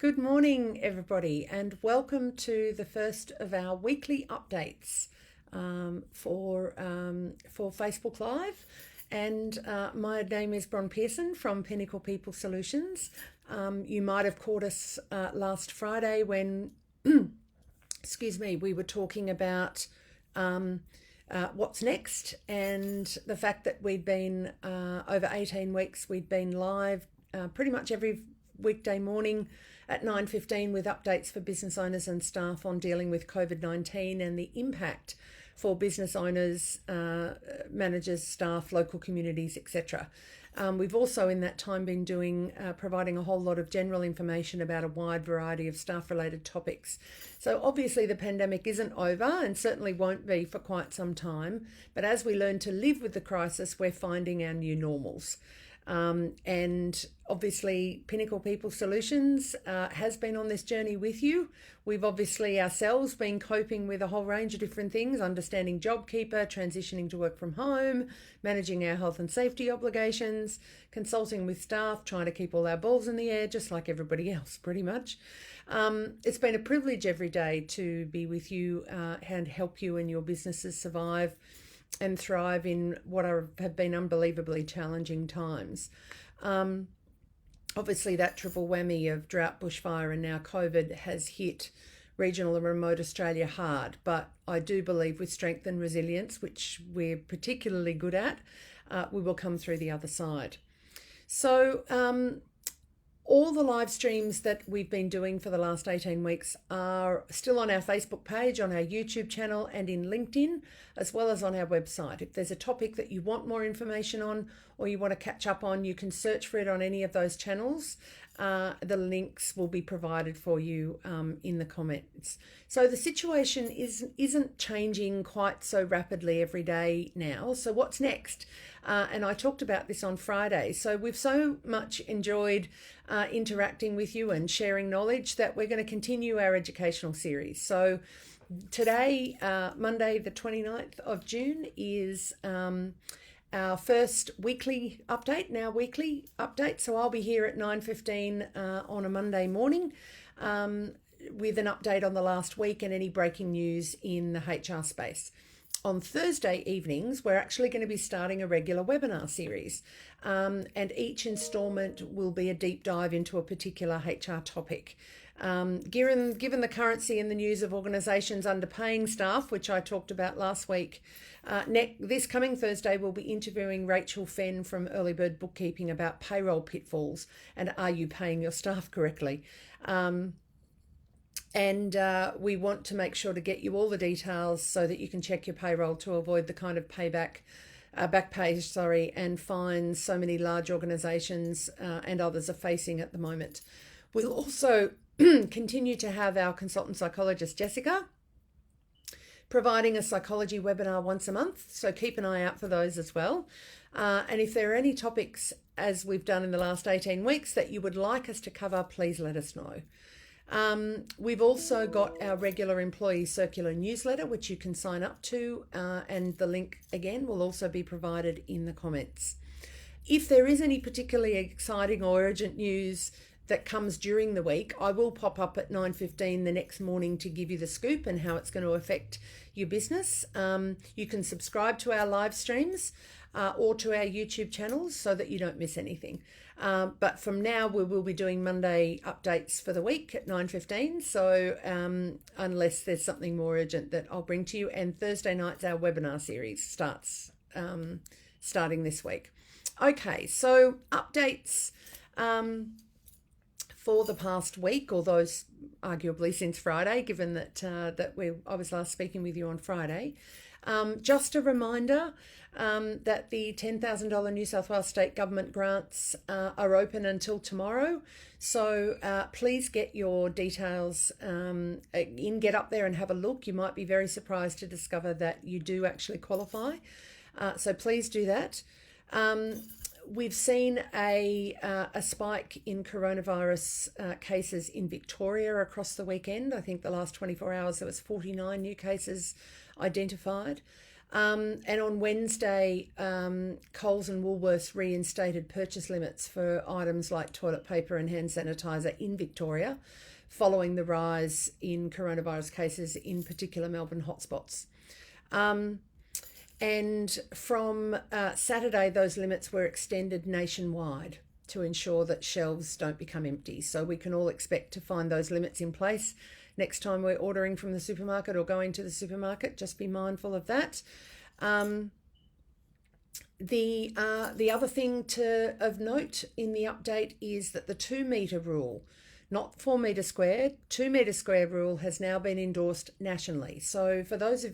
Good morning, everybody, and welcome to the first of our weekly updates for Facebook Live. And my name is Bronwyn Pearson from Pinnacle People Solutions. You might have caught us last Friday when, we were talking about what's next, and the fact that we'd been over 18 weeks, we'd been live pretty much every weekday morning at 9:15 with updates for business owners and staff on dealing with COVID-19 and the impact for business owners, managers, staff, local communities, etc. We've also in that time been providing a whole lot of general information about a wide variety of staff-related topics. So obviously the pandemic isn't over and certainly won't be for quite some time, but as we learn to live with the crisis, we're finding our new normals. And obviously Pinnacle People Solutions has been on this journey with you. We've obviously ourselves been coping with a whole range of different things, understanding JobKeeper, transitioning to work from home, managing our health and safety obligations, consulting with staff, trying to keep all our balls in the air, just like everybody else pretty much. It's been a privilege every day to be with you and help you and your businesses survive and thrive in what have been unbelievably challenging times. Obviously, that triple whammy of drought, bushfire, and now COVID has hit regional and remote Australia hard. But I do believe with strength and resilience, which we're particularly good at, we will come through the other side. So all the live streams that we've been doing for the last 18 weeks are still on our Facebook page, on our YouTube channel, and in LinkedIn, as well as on our website. If there's a topic that you want more information on or you want to catch up on, you can search for it on any of those channels. The links will be provided for you in the comments. So the situation isn't changing quite so rapidly every day now. So what's next? And I talked about this on Friday. So we've so much enjoyed interacting with you and sharing knowledge that we're going to continue our educational series. So today, Monday the 29th of June, is our first weekly update, So I'll be here at 9:15 on a Monday morning with an update on the last week and any breaking news in the HR space. On Thursday evenings, we're actually going to be starting a regular webinar series, and each instalment will be a deep dive into a particular HR topic. Given the currency in the news of organisations underpaying staff, which I talked about last week, this coming Thursday we'll be interviewing Rachel Fenn from Early Bird Bookkeeping about payroll pitfalls and are you paying your staff correctly? And we want to make sure to get you all the details so that you can check your payroll to avoid the kind of back pay, and fines so many large organisations and others are facing at the moment. We'll also continue to have our consultant psychologist, Jessica, providing a psychology webinar once a month. So keep an eye out for those as well. And if there are any topics, as we've done in the last 18 weeks, that you would like us to cover, please let us know. We've also got our regular employee circular newsletter, which you can sign up to, and the link again will also be provided in the comments. If there is any particularly exciting or urgent news that comes during the week, I will pop up at 9:15 the next morning to give you the scoop and how it's going to affect your business. You can subscribe to our live streams or to our YouTube channels so that you don't miss anything. But from now, we will be doing Monday updates for the week at 9:15. So unless there's something more urgent that I'll bring to you. And Thursday nights, our webinar series starts starting this week. Okay, so updates for the past week, or those arguably since Friday, given that I was last speaking with you on Friday. Just a reminder that the $10,000 New South Wales state government grants are open until tomorrow. So please get your details get up there and have a look. You might be very surprised to discover that you do actually qualify. So please do that. We've seen a spike in coronavirus cases in Victoria across the weekend. I think the last 24 hours there was 49 new cases identified. And on Wednesday, Coles and Woolworths reinstated purchase limits for items like toilet paper and hand sanitizer in Victoria, following the rise in coronavirus cases in particular Melbourne hotspots. And from Saturday, those limits were extended nationwide to ensure that shelves don't become empty. So we can all expect to find those limits in place next time we're ordering from the supermarket or going to the supermarket. Just be mindful of that. The other thing of note in the update is that the 2 metre rule, not 4 metre squared, 2 metre square rule has now been endorsed nationally. So for those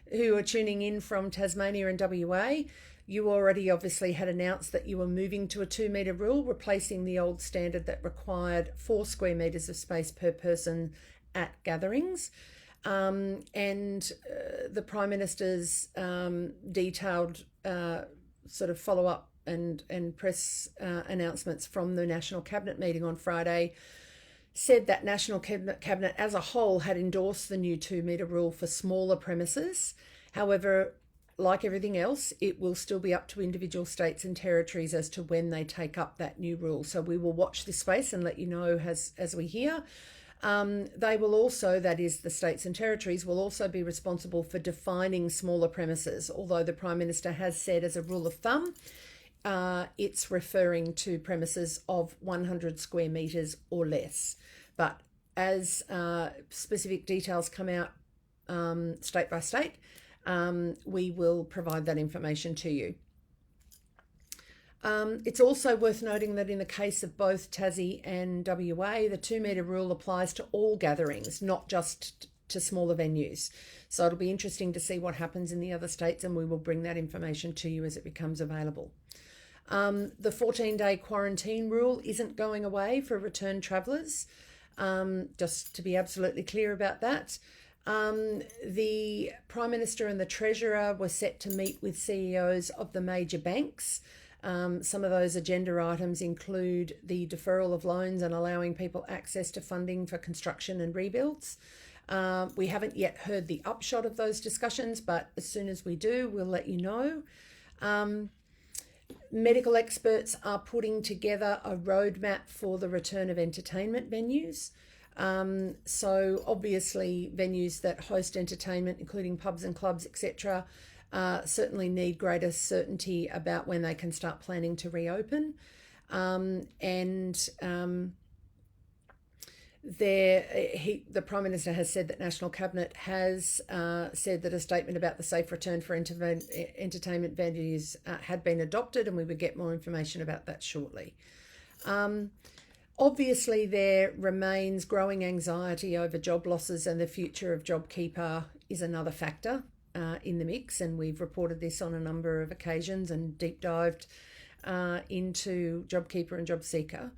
who are tuning in from Tasmania and WA, you already obviously had announced that you were moving to a 2 metre rule, replacing the old standard that required 4 square metres of space per person at gatherings. The Prime Minister's detailed sort of follow-up and press announcements from the National Cabinet meeting on Friday said that National Cabinet as a whole had endorsed the new 2 metre rule for smaller premises. However, like everything else, it will still be up to individual states and territories as to when they take up that new rule. So we will watch this space and let you know as we hear. They will also, that is the states and territories, will also be responsible for defining smaller premises, although the Prime Minister has said as a rule of thumb, it's referring to premises of 100 square metres or less. But as specific details come out state by state, we will provide that information to you. It's also worth noting that in the case of both Tassie and WA, the 2 metre rule applies to all gatherings, not just to smaller venues. So it'll be interesting to see what happens in the other states, and we will bring that information to you as it becomes available. The 14-day quarantine rule isn't going away for return travellers, just to be absolutely clear about that. The Prime Minister and the Treasurer were set to meet with CEOs of the major banks. Some of those agenda items include the deferral of loans and allowing people access to funding for construction and rebuilds. We haven't yet heard the upshot of those discussions, but as soon as we do, we'll let you know. Medical experts are putting together a roadmap for the return of entertainment venues. So obviously venues that host entertainment, including pubs and clubs, etc., certainly need greater certainty about when they can start planning to reopen. The Prime Minister has said that National Cabinet has said that a statement about the safe return for entertainment venues had been adopted, and we would get more information about that shortly. Obviously, there remains growing anxiety over job losses, and the future of JobKeeper is another factor in the mix, and we've reported this on a number of occasions and deep dived into JobKeeper and JobSeeker.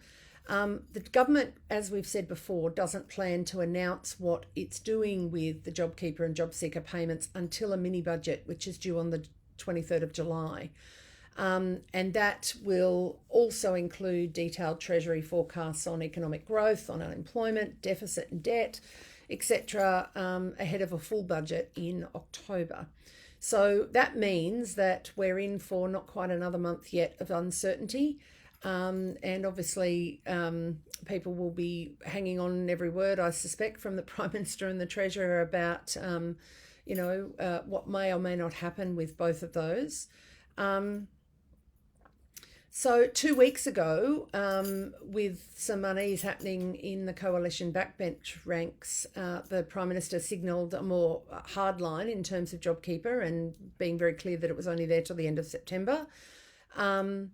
The government, as we've said before, doesn't plan to announce what it's doing with the JobKeeper and JobSeeker payments until a mini budget, which is due on the 23rd of July. And that will also include detailed Treasury forecasts on economic growth, on unemployment, deficit and debt, etc., ahead of a full budget in October. So that means that we're in for not quite another month yet of uncertainty. And obviously, people will be hanging on every word, I suspect, from the Prime Minister and the Treasurer about, what may or may not happen with both of those. So 2 weeks ago, with some unease happening in the coalition backbench ranks, the Prime Minister signalled a more hard line in terms of JobKeeper and being very clear that it was only there till the end of September. That,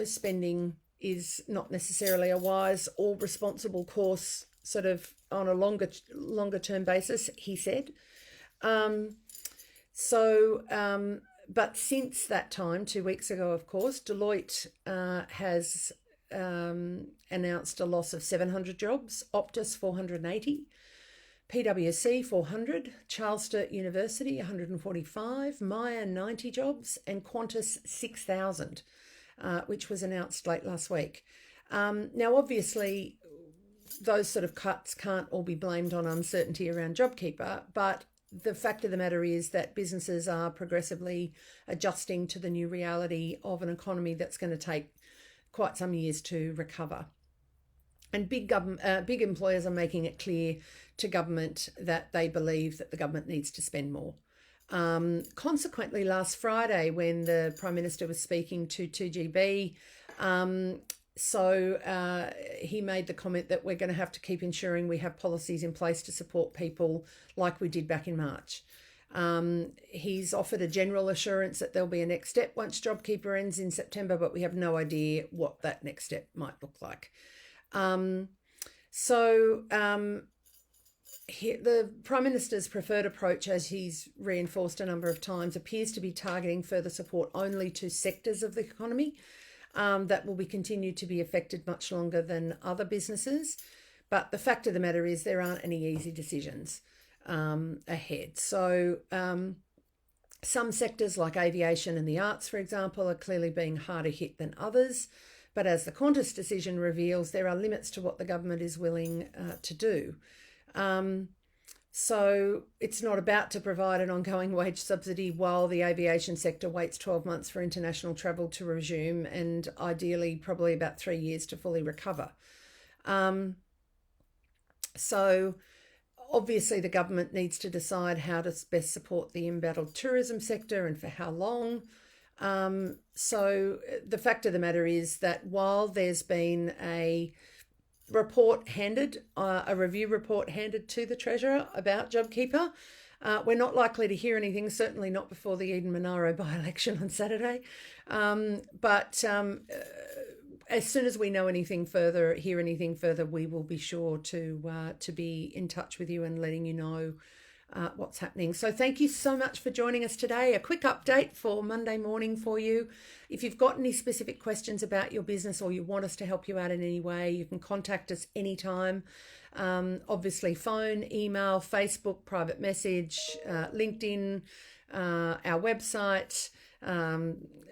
spending is not necessarily a wise or responsible course sort of on a longer term basis, he said. But since that time, 2 weeks ago, of course, Deloitte has announced a loss of 700 jobs, Optus 480, PwC 400, Charles Sturt University 145, Myer 90 jobs, and Qantas 6,000, which was announced late last week. Now, obviously, those sort of cuts can't all be blamed on uncertainty around JobKeeper, but the fact of the matter is that businesses are progressively adjusting to the new reality of an economy that's going to take quite some years to recover. And big employers are making it clear to government that they believe that the government needs to spend more. Consequently, last Friday, when the Prime Minister was speaking to 2GB, he made the comment that we're going to have to keep ensuring we have policies in place to support people like we did back in March. He's offered a general assurance that there'll be a next step once JobKeeper ends in September, but we have no idea what that next step might look like. The Prime Minister's preferred approach, as he's reinforced a number of times, appears to be targeting further support only to sectors of the economy that will be continued to be affected much longer than other businesses. But the fact of the matter is there aren't any easy decisions ahead. So some sectors like aviation and the arts, for example, are clearly being harder hit than others. But as the Qantas decision reveals, there are limits to what the government is willing to do. So it's not about to provide an ongoing wage subsidy while the aviation sector waits 12 months for international travel to resume, and ideally probably about 3 years to fully recover. So obviously the government needs to decide how to best support the embattled tourism sector and for how long. So the fact of the matter is that while there's been a review report handed to the Treasurer about JobKeeper, we're not likely to hear anything, certainly not before the Eden Monaro by-election on Saturday. But as soon as we know anything further, hear anything further, we will be sure to be in touch with you and letting you know what's happening. So thank you so much for joining us today. A quick update for Monday morning for you. If you've got any specific questions about your business or you want us to help you out in any way, you can contact us anytime. Obviously phone, email, Facebook, private message, LinkedIn, our website,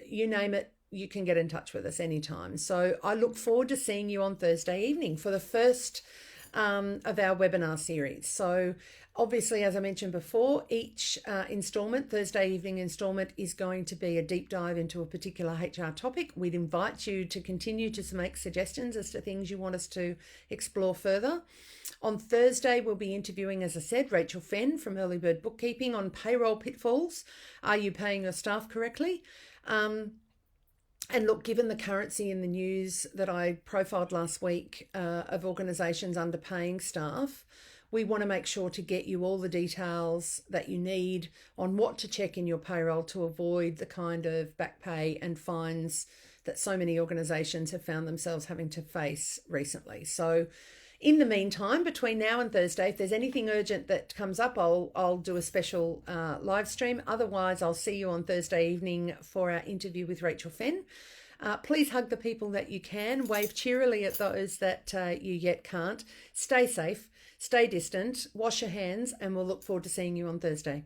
you name it, you can get in touch with us anytime. So I look forward to seeing you on Thursday evening for the first of our webinar series. So obviously, as I mentioned before, each Thursday evening installment is going to be a deep dive into a particular HR topic. We'd invite you to continue to make suggestions as to things you want us to explore further. On Thursday, we'll be interviewing, as I said, Rachel Fenn from Early Bird Bookkeeping on payroll pitfalls. Are you paying your staff correctly? And look, given the currency in the news that I profiled last week of organisations underpaying staff, we want to make sure to get you all the details that you need on what to check in your payroll to avoid the kind of back pay and fines that so many organisations have found themselves having to face recently. So in the meantime, between now and Thursday, if there's anything urgent that comes up, I'll do a special live stream. Otherwise, I'll see you on Thursday evening for our interview with Rachel Fenn. Please hug the people that you can. Wave cheerily at those that you yet can't. Stay safe, stay distant, wash your hands, and we'll look forward to seeing you on Thursday.